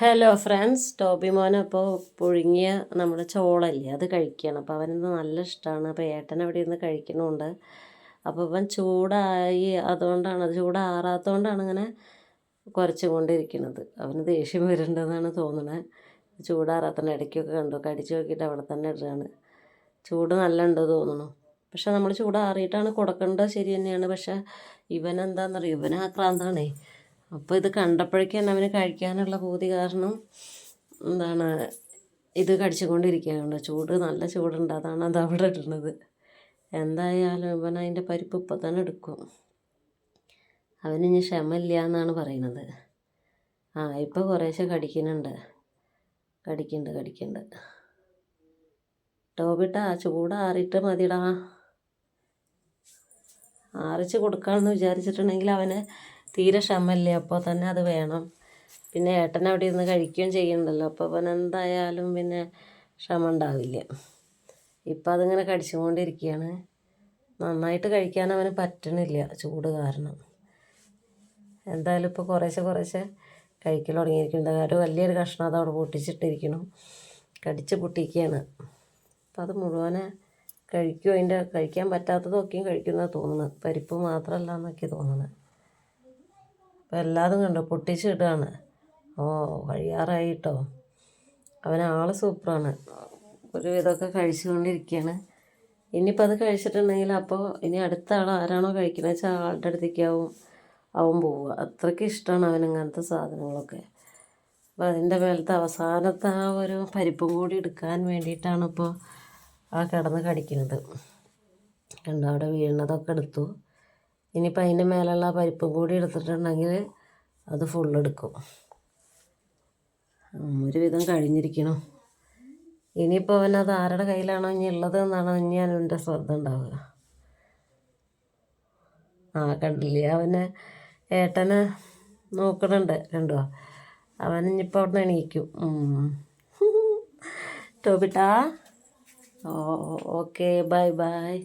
Hello friends, Toby മോൻ അപ്പോൾ പുഴുങ്ങിയ നമ്മുടെ ചോളല്ലേ അത് കഴിക്കുകയാണ്. അപ്പോൾ അവനിന്ന് നല്ല ഇഷ്ടമാണ്. അപ്പോൾ ഏട്ടൻ അവിടെ ഇരുന്ന് കഴിക്കണമുണ്ട്. അപ്പോൾ ഇവൻ ചൂടായി, അതുകൊണ്ടാണ് അത് ചൂടാറാത്തതുകൊണ്ടാണ് ഇങ്ങനെ കുറച്ചും കൊണ്ടിരിക്കുന്നത്. അവന് ദേഷ്യം വരുന്നുണ്ടെന്നാണ് തോന്നുന്നത്. ചൂടാറാത്തതിൻ്റെ ഇടയ്ക്കൊക്കെ കണ്ടു കടിച്ചു നോക്കിയിട്ട് അവിടെ തന്നെ ഇടുകയാണ്. ചൂട് നല്ല ഉണ്ട് തോന്നുന്നു. പക്ഷെ നമ്മൾ ചൂടാറിയിട്ടാണ് കൊടുക്കേണ്ടത്, ശരി തന്നെയാണ്. പക്ഷേ ഇവനെന്താണെന്നറിയോ, ഇവൻ ആക്രാന്താണേ. അപ്പോൾ ഇത് കണ്ടപ്പോഴേക്കും അവന് കഴിക്കാനുള്ള പൂതി കാരണം എന്താണ് ഇത് കടിച്ചുകൊണ്ടിരിക്കുകയാണ്. ചൂട് നല്ല ചൂടുണ്ട്, അതാണ് അത് അവിടെ ഇടുന്നത്. എന്തായാലും ഇവൻ അതിൻ്റെ പരിപ്പ് ഇപ്പം തന്നെ എടുക്കും. അവനിനി ക്ഷമയില്ല എന്നാണ് പറയുന്നത്. ഇപ്പോൾ കുറേശ്ശെ കടിക്കുന്നുണ്ട്. ടോബിട്ടാ ചൂടാറിയിട്ട് മതിടാ. ആറിച്ച് കൊടുക്കാമെന്ന് വിചാരിച്ചിട്ടുണ്ടെങ്കിൽ അവന് തീരെ ക്ഷമയില്ല, അപ്പോൾ തന്നെ അത് വേണം. പിന്നെ ഏട്ടൻ അവിടെ ഇരുന്ന് കഴിക്കുകയും ചെയ്യുന്നുണ്ടല്ലോ, അപ്പോൾ അവൻ എന്തായാലും പിന്നെ ക്ഷമ ഉണ്ടാവില്ല. ഇപ്പം അതിങ്ങനെ കടിച്ചുകൊണ്ടിരിക്കുകയാണ്. നന്നായിട്ട് കഴിക്കാൻ അവന് പറ്റണില്ല ചൂട് കാരണം. എന്തായാലും ഇപ്പോൾ കുറേശ്ശെ കഴിക്കൽ തുടങ്ങിയിരിക്കുന്നുണ്ട്. ഒരു വലിയൊരു കഷ്ണം അത് അവിടെ പൊട്ടിച്ചിട്ടിരിക്കണം, കടിച്ച് പൊട്ടിക്കുകയാണ്. അപ്പം അത് മുഴുവനെ കഴിക്കും. അതിൻ്റെ കഴിക്കാൻ പറ്റാത്തതൊക്കെയും കഴിക്കുന്നത് തോന്നുന്നത്, പരിപ്പ് മാത്രമല്ല എന്നൊക്കെ തോന്നുന്നത്. അപ്പോൾ എല്ലാതും കണ്ടോ പൊട്ടിച്ചിടുകയാണ്. കഴിയാറായി കേട്ടോ. അവനാൾ സൂപ്പറാണ്. ഒരു വിധമൊക്കെ കഴിച്ചുകൊണ്ടിരിക്കുകയാണ്. ഇനിയിപ്പോൾ അത് കഴിച്ചിട്ടുണ്ടെങ്കിൽ അപ്പോൾ ഇനി അടുത്ത ആൾ ആരാണോ കഴിക്കുന്നത് വെച്ചാൽ ആളുടെ അടുത്തേക്കാവും അവൻ പോവുക. അത്രയ്ക്ക് ഇഷ്ടമാണ് അവൻ ഇങ്ങനത്തെ സാധനങ്ങളൊക്കെ. അപ്പോൾ അതിൻ്റെ മേലത്തെ അവസാനത്തെ ആ ഒരു പരിപ്പും കൂടി എടുക്കാൻ വേണ്ടിയിട്ടാണ് ഇപ്പോൾ കിടന്ന് കടിക്കുന്നത്. കണ്ടോ അവിടെ വീണതൊക്കെ എടുത്തു. ഇനിയിപ്പോൾ അതിൻ്റെ മേലുള്ള പരിപ്പും കൂടി എടുത്തിട്ടുണ്ടെങ്കിൽ അത് ഫുള്ളെടുക്കും. ഒരുവിധം കഴിഞ്ഞിരിക്കണം. ഇനിയിപ്പോൾ അവനത് ആരുടെ കയ്യിലാണോ ഇനി ഉള്ളത് എന്നാണ് ഇനി അവൻ്റെ ശ്രദ്ധ ഉണ്ടാവുക. കണ്ടില്ലേ, അവനെ ഏട്ടനെ നോക്കണുണ്ട്, കണ്ടോ. അവനിപ്പോൾ അവിടെ നിന്ന് എണീക്കും. ടോബിട്ടാ, ഓക്കെ, ബൈ.